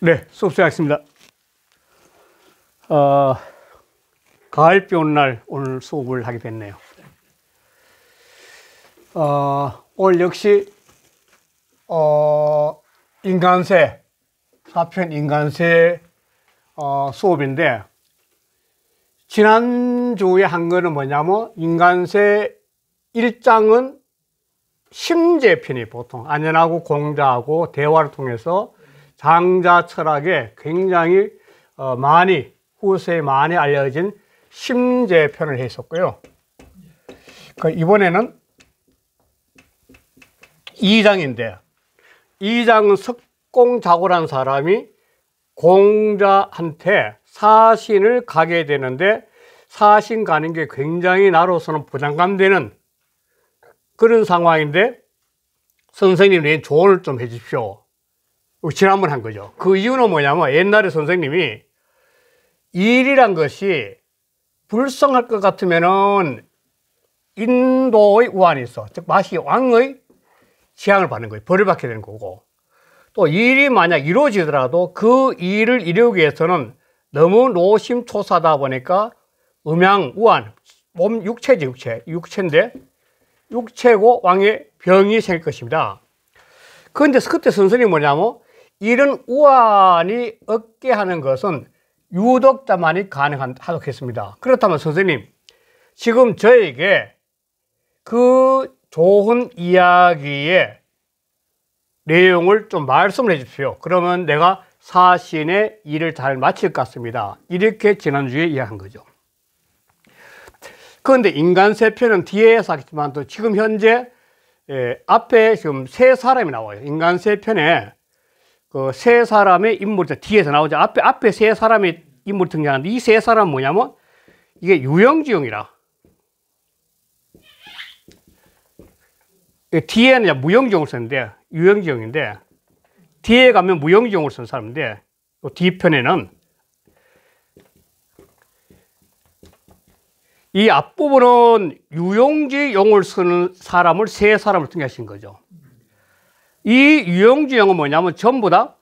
네, 수업 시작하겠습니다. 가을비 오는 날 오늘 수업을 하게 됐네요. 오늘 역시 인간세, 사편 인간세 수업인데, 지난주에 한 거는 뭐냐면 인간세 1장은 심재편이 보통 안연하고 공자하고 대화를 통해서 장자 철학에 굉장히 많이 후세에 많이 알려진 심재편을 했었고요. 이번에는 2장인데, 2장은 석공자고라는 사람이 공자한테 사신을 가게 되는데, 사신 가는 게 굉장히 나로서는 부담감 되는 그런 상황인데, 선생님이 조언을 좀 해주십시오. 지난번 한 거죠. 그 이유는 뭐냐면, 옛날에 선생님이 일이란 것이 불성할 것 같으면은 인도의 우환이 있어. 즉, 마치 왕의 재앙을 받는 거예요. 벌을 받게 되는 거고. 또 일이 만약 이루어지더라도 그 일을 이루기 위해서는 너무 노심초사하다 보니까 음양, 우환, 몸, 육체지, 육체인데, 육체고 왕의 병이 생길 것입니다. 그런데 그때 선생님이 뭐냐면, 이런 우환이 없게 하는 것은 유덕자만이 가능하도록 했습니다. 그렇다면 선생님, 지금 저에게 그 좋은 이야기의 내용을 좀 말씀을 해 주십시오. 그러면 내가 사신의 일을 잘 마칠 것 같습니다. 이렇게 지난주에 이야기한 거죠. 그런데 인간세편은 뒤에서 하겠지만, 또 지금 현재 앞에 지금 세 사람이 나와요. 인간세편에 그 세 사람의 인물이 뒤에서 나오죠. 앞에 세 사람의 인물이 등장하는데, 이 세 사람은 뭐냐면, 이게 유영지용이라. 뒤에는 무영지용을 썼는데, 유영지용인데, 뒤에 가면 무영지용을 쓴 사람인데, 또 뒤편에는 이 앞부분은 유영지용을 쓰는 사람을 세 사람을 등장하신 거죠. 이 유영지용은 뭐냐면 전부 다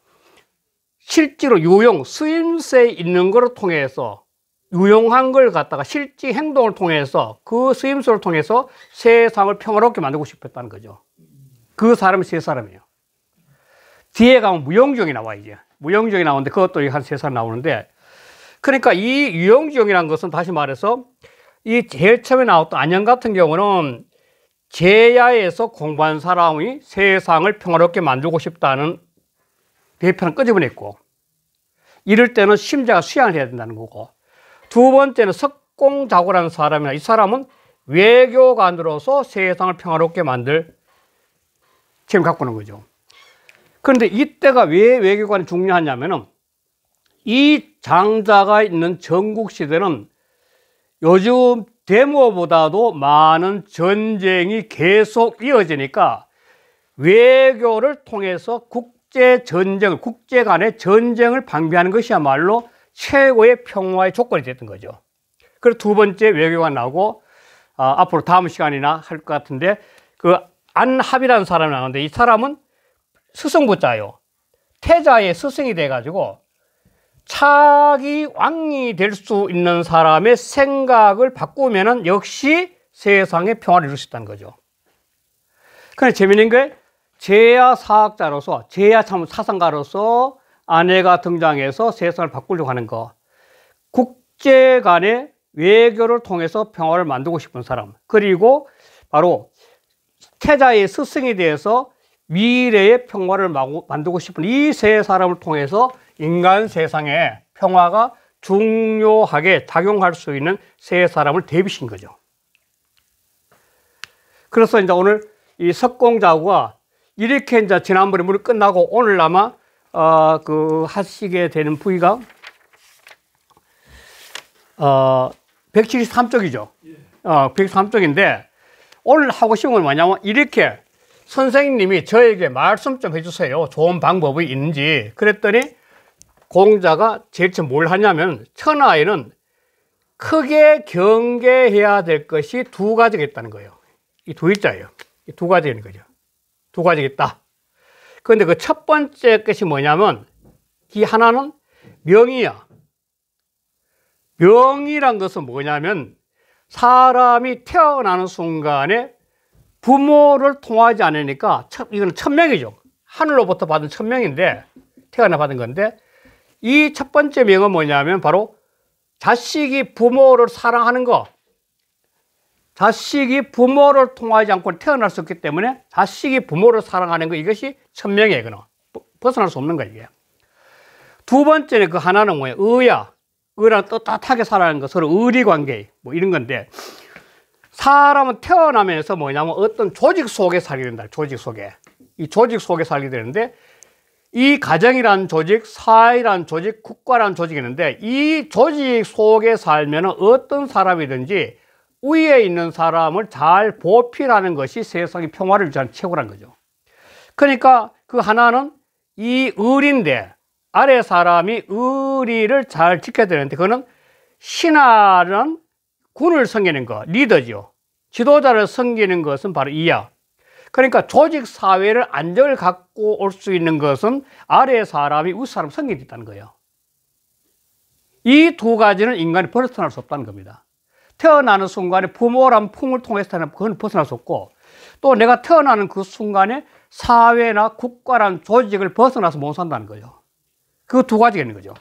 실제로 유용, 쓰임새에 있는 것을 통해서 유용한 걸 갖다가 실제 행동을 통해서 그 쓰임새를 통해서 세상을 평화롭게 만들고 싶었다는 거죠. 그 사람이 세 사람이에요. 뒤에 가면 무영지용이 나와, 이제. 무영지용이 나오는데 그것도 한 세 사람 나오는데, 그러니까 이 유영지용이라는 것은 다시 말해서 이 제일 처음에 나왔던 안녕 같은 경우는 제야에서 공부한 사람이 세상을 평화롭게 만들고 싶다는 대표는 끄집어냈고, 이럴 때는 심자가 수양을 해야 된다는 거고, 두 번째는 석공자고라는 사람이나, 이 사람은 외교관으로서 세상을 평화롭게 만들 책임을 갖고 있는 거죠. 그런데 이때가 왜 외교관이 중요하냐면은, 이 장자가 있는 전국시대는 요즘 데모보다도 많은 전쟁이 계속 이어지니까 외교를 통해서 국제 간의 전쟁을 방비하는 것이야말로 최고의 평화의 조건이 됐던 거죠. 그래서 두 번째 외교가 나오고, 앞으로 다음 시간이나 할 것 같은데, 그 안합이라는 사람이 나오는데, 이 사람은 스승부자예요. 태자의 스승이 돼가지고 차기 왕이 될 수 있는 사람의 생각을 바꾸면은 역시 세상의 평화를 이룰 수 있다는 거죠. 그런데 재미있는 게, 제야 사학자로서, 제야 참 사상가로서 아내가 등장해서 세상을 바꾸려고 하는 거. 국제 간의 외교를 통해서 평화를 만들고 싶은 사람. 그리고 바로 태자의 스승이 대해서 미래의 평화를 만들고 싶은 이 세 사람을 통해서 인간 세상에 평화가 중요하게 작용할 수 있는 세 사람을 대비신 거죠. 그래서 이제 오늘 이 석공자고가 이렇게 이제 지난번에 물이 끝나고 오늘 아마 하시게 되는 부위가 173쪽이죠. 173쪽인데, 오늘 하고 싶은 건 뭐냐면, 이렇게 선생님이 저에게 말씀 좀 해주세요. 좋은 방법이 있는지. 그랬더니 공자가 제일 처음 뭘 하냐면, 천하에는 크게 경계해야 될 것이 두 가지가 있다는 거예요. 이 두 글자예요. 이 두 가지가 있는 거죠. 두 가지가 있다. 그런데 그 첫 번째 것이 뭐냐면, 이 하나는 명이야. 명이란 것은 뭐냐면 사람이 태어나는 순간에 부모를 통하지 않으니까 이건 천명이죠. 하늘로부터 받은 천명인데 태어나 받은 건데 이 첫 번째 명은 뭐냐면 바로 자식이 부모를 사랑하는 거. 자식이 부모를 통하지 않고 태어날 수 없기 때문에 자식이 부모를 사랑하는 거, 이것이 천명이에요. 그는 벗어날 수 없는 거예요. 이게. 두 번째는 그 하나는 뭐예요? 의야. 의랑 떳떳하게 살아가는 거, 서로 의리관계 뭐 이런 건데 사람은 태어나면서 뭐냐면 어떤 조직 속에 살게 된다. 조직 속에. 이 조직 속에 살게 되는데 이 가정이라는 조직, 사회라는 조직, 국가라는 조직이 있는데 이 조직 속에 살면 어떤 사람이든지 위에 있는 사람을 잘 보필하는 것이 세상의 평화를 위한 최고라는 거죠. 그러니까 그 하나는 이 의리인데 아래 사람이 의리를 잘 지켜야 되는데 그거는 신하는 군을 섬기는 거, 리더죠. 지도자를 섬기는 것은 바로 이야. 그러니까 조직 사회를 안정을 갖고 올 수 있는 것은 아래 사람이 위 사람 섬기게 있다는 거예요. 이 두 가지는 인간이 벗어날 수 없다는 겁니다. 태어나는 순간에 부모란 품을 통해서 그건 벗어날 수 없고 또 내가 태어나는 그 순간에 사회나 국가란 조직을 벗어나서 못 산다는 거예요. 그 두 가지가 있는 거죠.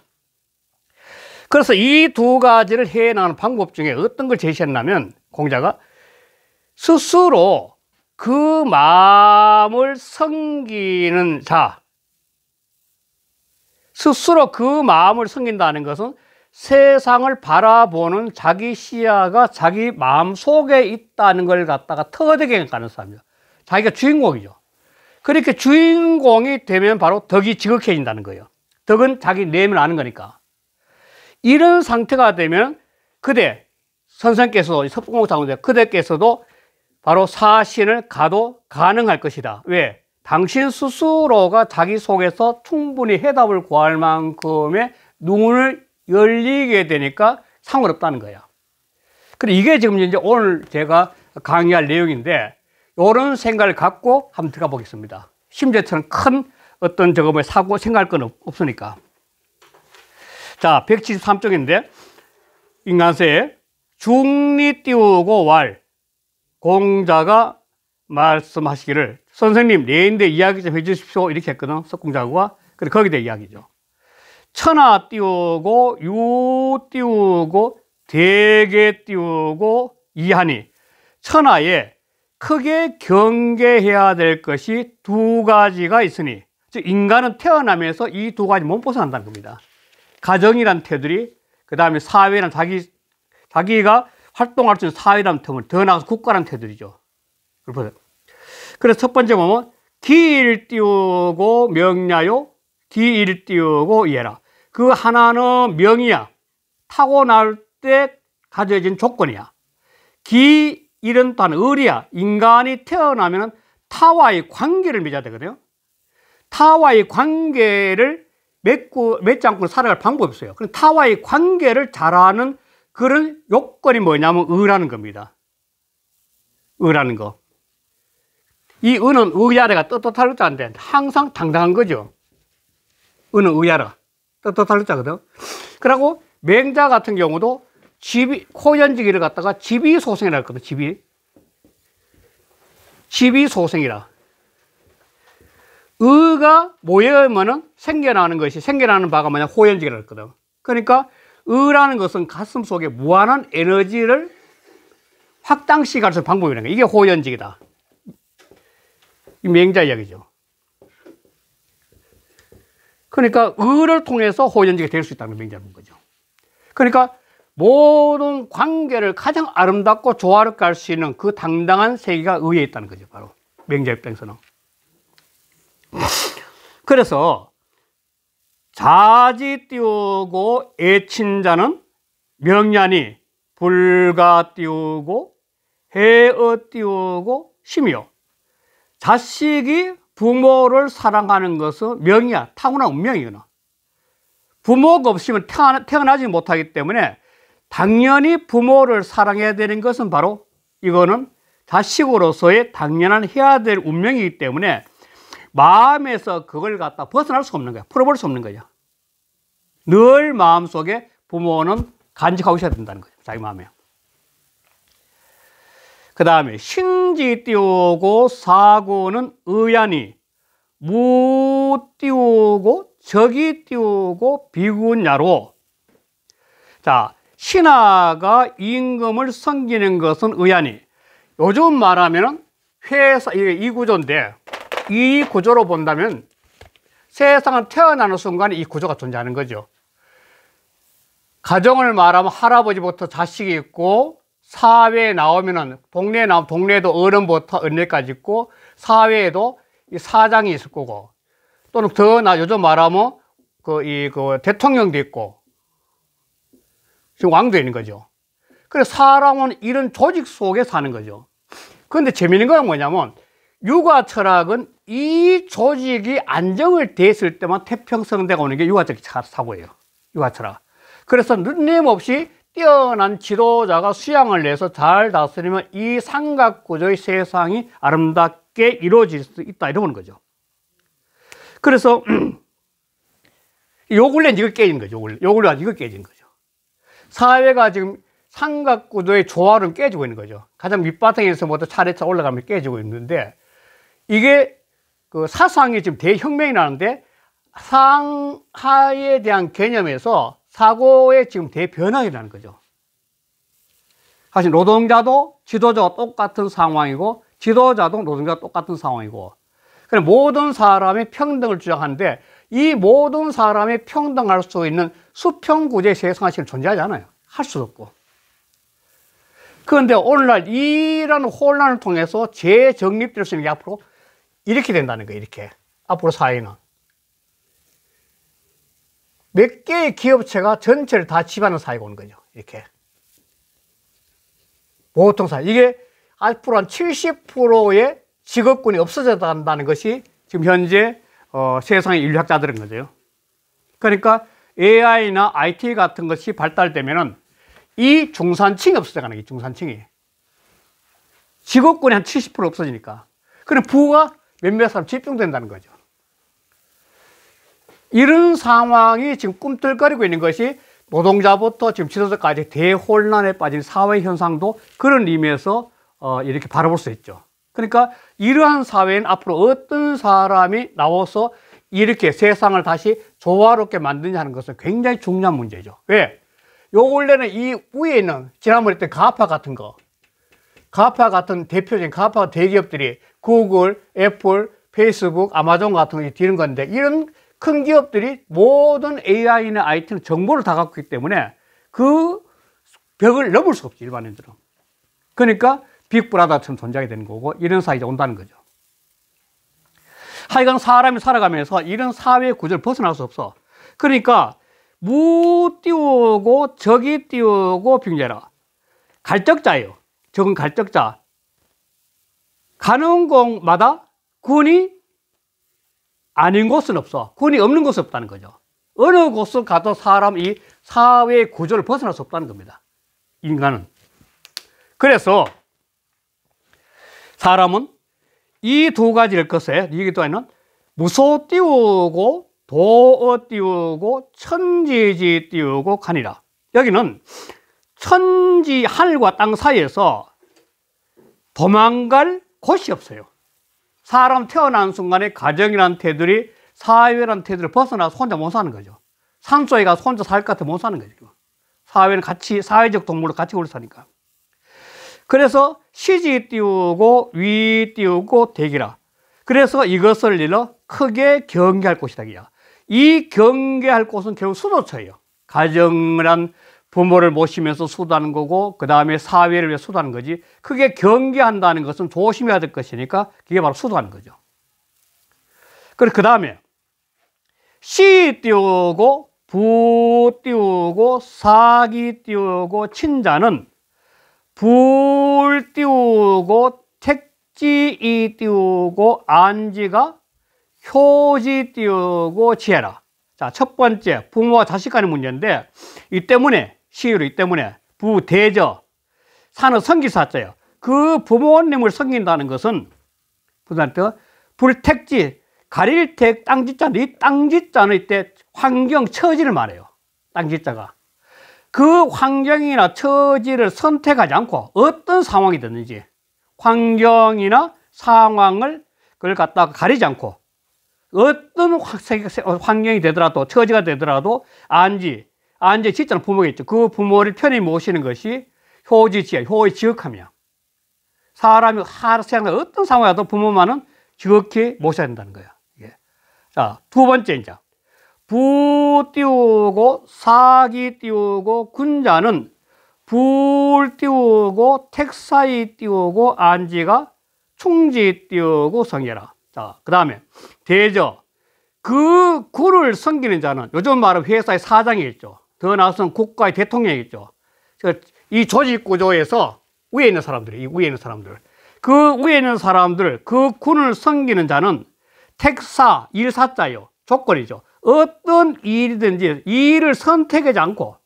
그래서 이 두 가지를 해나가는 방법 중에 어떤 걸 제시했냐면 공자가 스스로 그 마음을 섬기는 자, 스스로 그 마음을 섬긴다는 것은 세상을 바라보는 자기 시야가 자기 마음 속에 있다는 걸 갖다가 터득해 가는 사람이죠. 자기가 주인공이죠. 그렇게 주인공이 되면 바로 덕이 지극해진다는 거예요. 덕은 자기 내면 아는 거니까. 이런 상태가 되면 그대, 선생께서, 석공장군대 그대께서도 바로 사신을 가도 가능할 것이다. 왜? 당신 스스로가 자기 속에서 충분히 해답을 구할 만큼의 눈을 열리게 되니까 상관없다는 거야. 그래, 이게 지금 이제 오늘 제가 강의할 내용인데, 이런 생각을 갖고 한번 들어가 보겠습니다. 심지어처럼 큰 어떤 저거 사고 생각할 건 없으니까. 자, 173쪽인데, 인간세에 중리 띄우고 왈. 공자가 말씀하시기를 선생님 내인데 이야기 좀 해주십시오 이렇게 했거든. 석공자가. 그래 거기에 대해 이야기죠. 천하 띄우고 유 띄우고 대개 띄우고 이하니 천하에 크게 경계해야 될 것이 두 가지가 있으니 즉 인간은 태어나면서 이 두 가지 못 벗어난다는 겁니다. 가정이란 태들이 그 다음에 사회란 자기가 활동할 수 있는 사회라는 틈을 더 나아가서 국가라는 태들이죠. 그래서 첫 번째 보면 기일 띄우고 명야요, 기일 띄우고 이해라. 그 하나는 명이야. 타고날 때 가져진 조건이야. 기일은 또한 의리야. 인간이 태어나면 타와의 관계를 맺어야 되거든요. 타와의 관계를 맺지 않고 살아갈 방법이 없어요. 그럼 타와의 관계를 잘하는 그런 요건이 뭐냐면 의라는 겁니다. 의라는 거. 이 의는 의야래가 떳떳할 자인데 항상 당당한 거죠. 의는 의야라. 떳떳할 자거든. 그리고 맹자 같은 경우도 호연지기를 갖다가 지비소생이라 했거든. 지비소생이라. 의가 모여면은 생겨나는 바가 뭐냐 호연지기라 했거든. 그러니까 의라는 것은 가슴 속에 무한한 에너지를 확장시킬 수 있는 방법이라는 거예요. 이게 호연직이다. 이 맹자 이야기죠. 그러니까 의를 통해서 호연직이 될 수 있다는 맹자는 거죠. 그러니까 모든 관계를 가장 아름답고 조화롭게 할 수 있는 그 당당한 세계가 의에 있다는 거죠. 바로 맹자 입장에서는. 그래서 자지 띄우고 애친자는 명야니 불가 띄우고 해어 띄우고 심이요. 자식이 부모를 사랑하는 것은 명이야. 타고난 운명이구나. 부모가 없으면 태어나지 못하기 때문에 당연히 부모를 사랑해야 되는 것은 바로 이거는 자식으로서의 당연한 해야 될 운명이기 때문에 마음에서 그걸 갖다 벗어날 수 없는 거야. 풀어볼 수 없는 거야. 늘 마음속에 부모는 간직하고 있어야 된다는 거죠. 자기 마음에. 그 다음에 신지 띄우고 사고는 의안이 무 띄우고 적이 띄우고 비군야로. 자, 신하가 임금을 섬기는 것은 의안이. 요즘 말하면은 회사, 이 구조인데, 이 구조로 본다면 세상은 태어나는 순간에 이 구조가 존재하는 거죠. 가정을 말하면 할아버지부터 자식이 있고, 사회에 나오면은 동네에 나오면 동네에도 어른부터 언니까지 있고, 사회에도 이 사장이 있을 거고, 또는 더 나 요즘 말하면 그 대통령도 있고, 지금 왕도 있는 거죠. 그래서 사람은 이런 조직 속에 사는 거죠. 그런데 재미있는 건 뭐냐면 육아 철학은 이 조직이 안정을 됐을 때만 태평성대가 오는 게 육아적 사고예요. 육아 철학. 그래서 느낌없이 뛰어난 지도자가 수양을 내서 잘 다스리면 이 삼각구조의 세상이 아름답게 이루어질 수 있다 이러는 거죠. 그래서 요 근래 이거 깨진 거죠. 요 근래 이거 깨진 거죠. 사회가 지금 삼각구조의 조화는 깨지고 있는 거죠. 가장 밑바탕에서부터 차례차 올라가면 깨지고 있는데, 이게 그 사상이 지금 대혁명이 나는데 상하에 대한 개념에서 사고의 지금 대변화가 일어나는 거죠. 사실 노동자도 지도자와 똑같은 상황이고, 지도자도 노동자와 똑같은 상황이고, 그래 모든 사람의 평등을 주장하는데 이 모든 사람이 평등할 수 있는 수평구조의 세상이 지금 존재하지 않아요. 할 수도 없고. 그런데 오늘날 이런 혼란을 통해서 재정립될 수 있는 게 앞으로 이렇게 된다는 거예요. 이렇게. 앞으로 사회는. 몇 개의 기업체가 전체를 다 지배하는 사회가 오는 거죠. 이렇게. 보통 사회. 이게 앞으로 한 70%의 직업군이 없어져간다는 것이 지금 현재 세상의 인류학자들인 거죠. 그러니까 AI나 IT 같은 것이 발달되면은 이 중산층이 없어져가는 거예요. 중산층이. 직업군이 한 70% 없어지니까. 그럼 부가 몇몇 사람 집중된다는 거죠. 이런 상황이 지금 꿈틀거리고 있는 것이 노동자부터 지금 지도자까지 대혼란에 빠진 사회 현상도 그런 의미에서 이렇게 바라볼 수 있죠. 그러니까 이러한 사회는 앞으로 어떤 사람이 나와서 이렇게 세상을 다시 조화롭게 만드냐 하는 것은 굉장히 중요한 문제죠. 왜? 요 원래는 이 위에 있는 지난번에 했던 가파 같은 거, 가파 같은 대표적인 가파 대기업들이 구글, 애플, 페이스북, 아마존 같은 거 뒤는 건데, 이런 큰 기업들이 모든 AI나 IT는 정보를 다 갖고 있기 때문에 그 벽을 넘을 수 없지, 일반인들은. 그러니까 빅브라더처럼 존재하게 되는 거고, 이런 사회가 온다는 거죠. 하여간 사람이 살아가면서 이런 사회 구조를 벗어날 수 없어. 그러니까 무 띄우고 적이 띄우고 빙자라. 갈적자예요. 적은 갈적자. 가는 곳마다 군이 아닌 곳은 없어. 군이 없는 곳은 없다는 거죠. 어느 곳을 가도 사람 이 사회 구조를 벗어날 수 없다는 겁니다. 인간은. 그래서 사람은 이 두 가지를 것에 여기도에는 무소 띄우고 도어 띄우고 천지지 띄우고 가니라. 여기는 천지 하늘과 땅 사이에서 도망갈 곳이 없어요. 사람 태어난 순간에 가정이라는 태들이 사회라는 태들을 벗어나서 혼자 못 사는 거죠. 산속에 가서 혼자 살 것 같아 못 사는 거죠. 사회는 같이 사회적 동물로 같이 굴 사니까. 그래서 시지 띄우고 위 띄우고 대기라. 그래서 이것을 일러 크게 경계할 곳이다. 이 경계할 곳은 결국 수도처예요. 가정을 한 부모를 모시면서 수도하는 거고, 그 다음에 사회를 위해 수도하는 거지. 크게 경계한다는 것은 조심해야 될 것이니까 그게 바로 수도하는 거죠. 그리고 그 다음에 시 띄우고 부 띄우고 사기 띄우고 친자는 불 띄우고 택지 띄우고 안지가 효지 띄우고 지혜라. 자, 첫 번째 부모와 자식 간의 문제인데, 이 때문에 시유로 이 때문에 부대저 산은 성기사자예요. 그 부모님을 섬긴다는 것은 불택지 가릴택 땅짓자인데, 이 땅짓자는 이때 환경 처지를 말해요. 땅지자가. 그 환경이나 처지를 선택하지 않고 어떤 상황이 됐는지 환경이나 상황을 그걸 갖다가 가리지 않고 어떤 환경이 되더라도 처지가 되더라도 안지 짓자는 부모가 있죠. 그 부모를 편히 모시는 것이 효지지야. 효의 지극함이야. 사람이 생활 어떤 상황이라도 부모만은 지극히 모셔야 된다는 거야. 예. 자, 두 번째 이제 부 띄우고 사기 띄우고 군자는 불 띄우고 택사이 띄우고 안지가 충지 띄우고 성해라. 자, 그 다음에 대저 그 구를 섬기는 자는 요즘 말하면 회사의 사장이 있죠. 더 나아서는 국가의 대통령이 있죠. 이 조직 구조에서 위에 있는 사람들이 이 위에 있는 사람들 그 위에 있는 사람들 그 군을 섬기는 자는 택사 일사자요 조건이죠. 어떤 일이든지 일을 선택하지 않고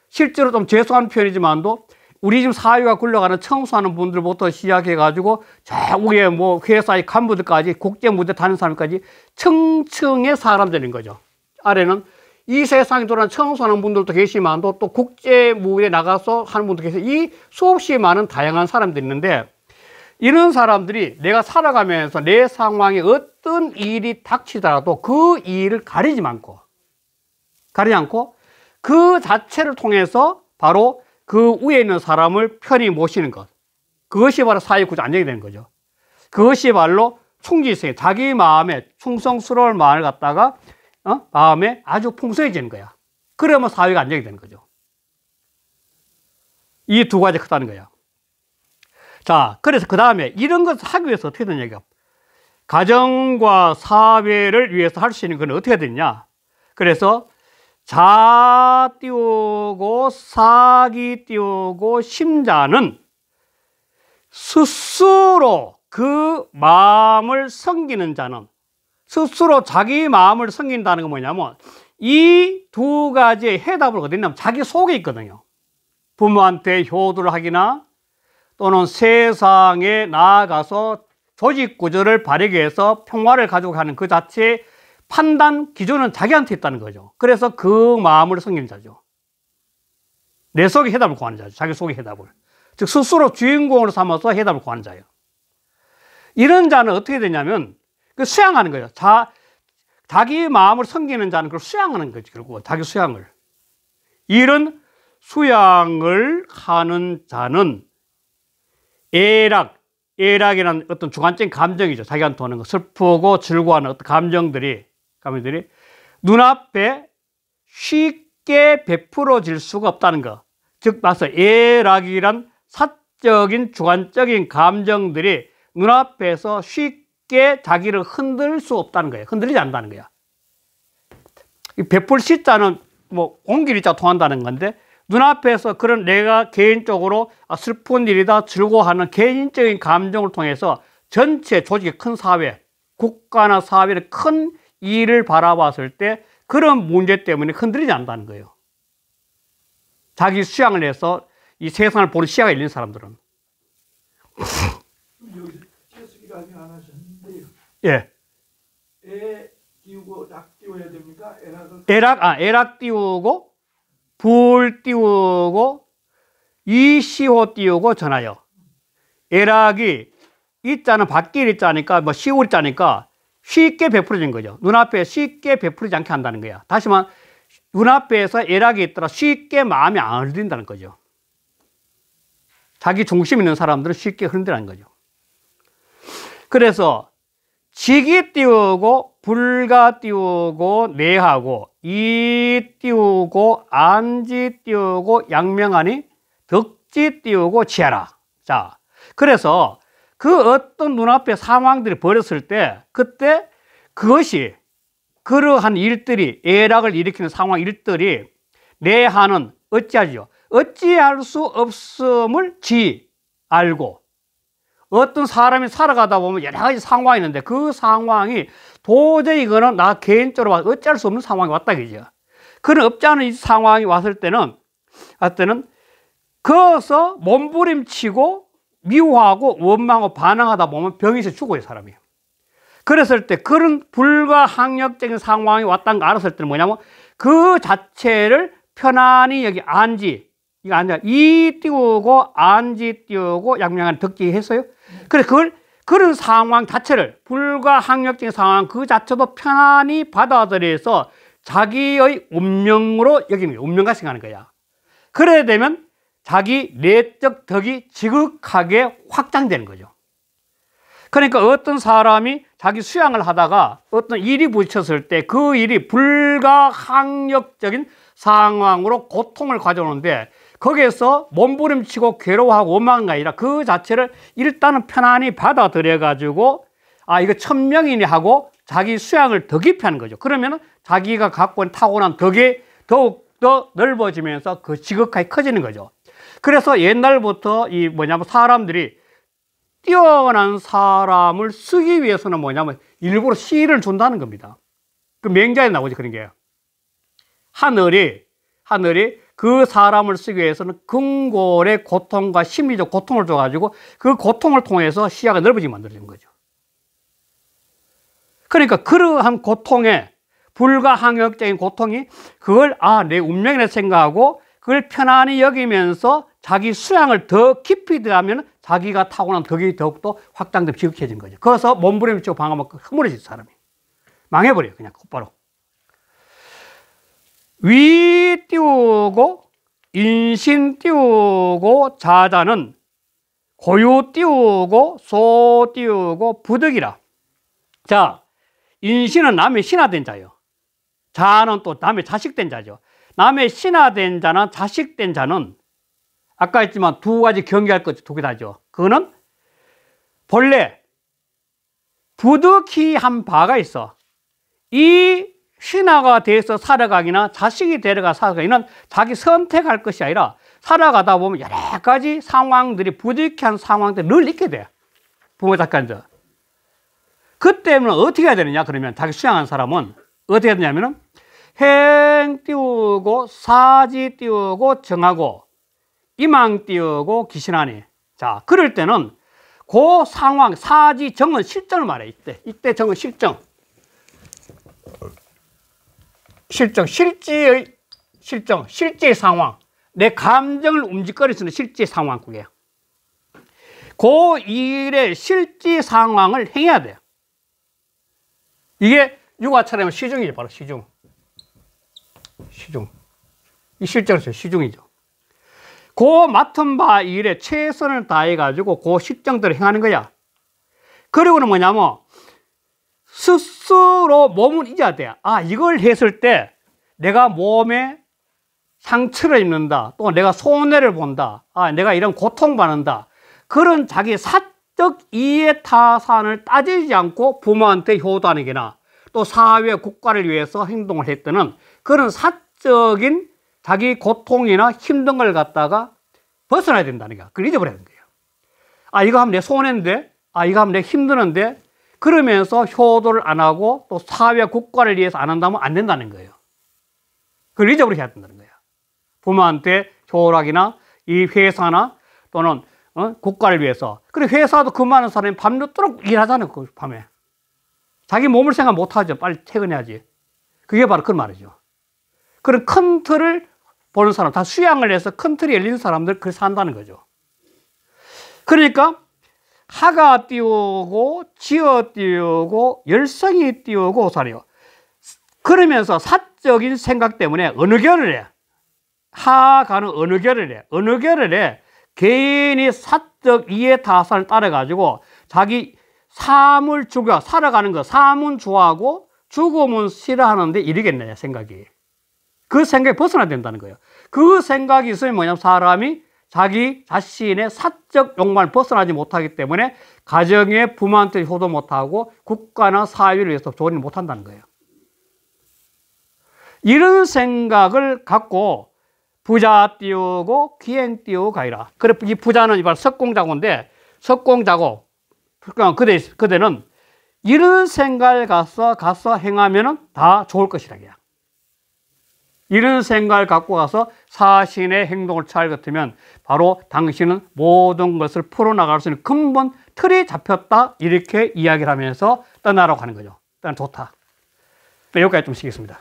실제로 좀 죄송한 표현이지만도 우리 지금 사회가 굴러가는 청소하는 분들부터 시작해가지고 저 위에 뭐 회사의 간부들까지 국제 무대 다니는 사람까지 청층의 사람들인 거죠. 아래는 이 세상에 돌아다니는 청소하는 분들도 계시지만도 또 국제 무대에 나가서 하는 분도 계세요. 이 수없이 많은 다양한 사람들이 있는데 이런 사람들이 내가 살아가면서 내 상황에 어떤 일이 닥치더라도 그 일을 가리지 않고 그 자체를 통해서 바로 그 위에 있는 사람을 편히 모시는 것. 그것이 바로 사회구조 안정이 되는 거죠. 그것이 바로 충지성, 자기 마음에 충성스러운 마음을 갖다가 마음에 아주 풍성해지는 거야. 그러면 사회가 안정이 되는 거죠. 이 두 가지 크다는 거야. 자, 그래서 그 다음에 이런 것을 하기 위해서 어떻게 되냐. 가정과 사회를 위해서 할 수 있는 건 어떻게 되냐. 그래서 자 띄우고 사기 띄우고 심자는 스스로 그 마음을 섬기는 자는 스스로 자기 마음을 섬긴다는 건 뭐냐면 이 두 가지의 해답을 어디 있냐면 자기 속에 있거든요. 부모한테 효도를 하기나 또는 세상에 나아가서 조직 구조를 바르기 위해서 평화를 가지고 가는 그 자체의 판단 기준은 자기한테 있다는 거죠. 그래서 그 마음을 섬기는 자죠. 내 속의 해답을 구하는 자죠. 자기 속의 해답을. 즉 스스로 주인공으로 삼아서 해답을 구하는 자예요. 이런 자는 어떻게 되냐면 그 수양하는 거예요. 자기 마음을 섬기는 자는 그걸 수양하는 거지. 결국 자기 수양을. 이런 수양을 하는 자는 애락이라는 어떤 주관적인 감정이죠. 자기한테 오는 거. 슬프고 즐거워하는 어떤 감정들이 눈앞에 쉽게 베풀어질 수가 없다는 거. 즉, 맞서 애락이란 사적인 주관적인 감정들이 눈앞에서 쉽게 자기를 흔들 수 없다는 거예요. 흔들리지 않는다는 거야. 이 베풀 시자는 뭐 옮길 자 통한다는 건데 눈앞에서 그런 내가 개인적으로 슬픈 일이다 즐거워하는 개인적인 감정을 통해서 전체 조직의 큰 사회, 국가나 사회의 큰 일을 바라봤을 때 그런 문제 때문에 흔들리지 않는다는 거예요. 자기 수양을 해서 이 세상을 보는 시야가 열린 사람들은. 여기서 채수기가 아직 안 하셨는데요. 예. 애 띄우고 락 띄워야 됩니까? 애락 띄우고 불 띄우고 이시호 띄우고 전하여. 애락이 이자는 밖에 있자니까 뭐 시올 자니까 쉽게 베풀어진 거죠. 눈앞에 쉽게 베풀지 않게 한다는 거야. 다시 말하면 눈앞에서 애락이 있더라 쉽게 마음이 안 흔들린다는 거죠. 자기 중심 있는 사람들은 쉽게 흔들리는 거죠. 그래서 지기 띄우고 불가 띄우고 내하고 이 띄우고 안지 띄우고 양명하니 덕지 띄우고 지하라. 자, 그래서 그 어떤 눈앞에 상황들이 벌어졌을 때 그때 그것이 그러한 일들이 애락을 일으키는 상황 일들이 내하는 어찌하지요? 어찌할 수 없음을 알고 어떤 사람이 살아가다 보면 여러 가지 상황이 있는데 그 상황이 도저히 이거는 나 개인적으로 어찌할 수 없는 상황이 왔다 그죠. 그런 없지 않은 이 상황이 왔을 때는 거기서 몸부림치고 미워하고 원망하고 반항하다 보면 병에서 죽어요 사람이. 그랬을 때 그런 불가항력적인 상황이 왔다는 걸 알았을 때는 뭐냐면 그 자체를 편안히 여기 안지, 이거 아니야. 이 띄우고 안지 띄우고 양명한 덕지 했어요. 그래서 그걸 그런 상황 자체를 불가항력적인 상황 그 자체도 편안히 받아들여서 자기의 운명으로 여기는 거야. 운명과 생각하는 거야. 그래야 되면 자기 내적 덕이 지극하게 확장되는 거죠. 그러니까 어떤 사람이 자기 수양을 하다가 어떤 일이 부딪혔을 때 그 일이 불가항력적인 상황으로 고통을 가져오는데 거기에서 몸부림치고 괴로워하고 원망한 게 아니라 그 자체를 일단은 편안히 받아들여 가지고 아 이거 천명이네 하고 자기 수양을 더 깊이 하는 거죠. 그러면 자기가 갖고 있는 타고난 덕이 더욱더 넓어지면서 그 지극하게 커지는 거죠. 그래서 옛날부터 이 뭐냐면 사람들이 뛰어난 사람을 쓰기 위해서는 뭐냐면 일부러 시를 준다는 겁니다. 그 맹자에 나오지 그런 게. 하늘이 그 사람을 쓰기 위해서는 근골의 고통과 심리적 고통을 줘가지고 그 고통을 통해서 시야가 넓어지게 만들어진 거죠. 그러니까 그러한 고통에 불가항력적인 고통이 그걸 내 운명이라 생각하고 그걸 편안히 여기면서 자기 수양을 더 깊이 들어가면 자기가 타고난 덕이 더욱더 확장되고 지극해진 거죠. 그래서 몸부림치고 방어막 흐물어진 사람이 망해버려요. 그냥 곧바로. 위 띄우고 인신 띄우고 자자는 고유 띄우고 소 띄우고 부득이라. 자, 인신은 남의 신하된 자예요. 자는 또 남의 자식된 자죠. 남의 신하된 자나 자식된 자는 아까 했지만 두 가지 경계할 것 두 개 다죠. 그거는 본래 부득이한 바가 있어. 이 신하가 돼서 살아가기나 자식이 되어가 살아가기는 자기 선택할 것이 아니라 살아가다 보면 여러 가지 상황들이 부득이한 상황들이 늘 있게 돼. 부모 작가인데. 그때는 어떻게 해야 되느냐? 그러면 자기 수양한 사람은 어떻게 해야 되냐면은 행 띄우고 사지 띄우고 정하고 이망 띄우고 기신하니. 자, 그럴 때는 그 상황 사지 정은 실정을 말해. 이때 정은 실정. 실제의 실정, 실제의 상황. 내 감정을 움직거릴 수 있는 실제 상황 그게. 그 일의 실제 상황을 행해야 돼요. 이게 육아처럼 시중이죠. 바로 시중. 이 실정에서 시중이죠. 그 맡은 바 일에 최선을 다해가지고 그 실정대로 행하는 거야. 그리고는 뭐냐면 스스로 몸을 잊어야 돼. 이걸 했을 때 내가 몸에 상처를 입는다. 또 내가 손해를 본다. 내가 이런 고통받는다. 그런 자기 사적 이해 타산을 따지지 않고 부모한테 효도하는 게나 또 사회 국가를 위해서 행동을 했다는 그런 사적인 자기 고통이나 힘든 걸 갖다가 벗어나야 된다는 거야. 그걸 잊어버려야 되는 거예요. 이거 하면 내 손해인데, 이거 하면 내 힘드는데, 그러면서 효도를 안 하고 또 사회 국가를 위해서 안 한다면 안 된다는 거예요. 그걸 잊어버려야 된다는 거야. 부모한테 효락이나 이 회사나 또는 국가를 위해서. 그래 회사도 그 많은 사람이 밤늦도록 일하잖아요. 그 밤에. 자기 몸을 생각 못하죠. 빨리 퇴근해야지. 그게 바로 그 말이죠. 그런 큰 틀을 보는 사람, 다 수양을 해서 큰 틀이 열린 사람들 그렇게 산다는 거죠. 그러니까 하가 띄우고 지어 띄우고 열성이 띄우고 살아요. 그러면서 사적인 생각 때문에 어느 결을 해. 하가는 어느 결을 해. 어느 결을 해. 개인이 사적 이해 타산을 따라가지고 자기 삶을 죽여 살아가는 거, 삶은 좋아하고 죽음은 싫어하는데 이러겠네 생각이. 그 생각이 벗어나야 된다는 거예요. 그 생각이 있으면 뭐냐면 사람이 자기 자신의 사적 욕망을 벗어나지 못하기 때문에 가정에 부모한테 효도 못하고 국가나 사회를 위해서 좋은 일 못한다는 거예요. 이런 생각을 갖고 부자 띄우고 기행 띄우고 가이라. 그래 이 부자는 이발 석공자고인데 석공자고 그대는 이런 생각을 가서 행하면은 다 좋을 것이라. 이런 생각을 갖고 가서 사신의 행동을 취할 것 같으면 바로 당신은 모든 것을 풀어나갈 수 있는 근본 틀이 잡혔다 이렇게 이야기를 하면서 떠나라고 하는 거죠. 일단 좋다. 여기까지 좀 쉬겠습니다.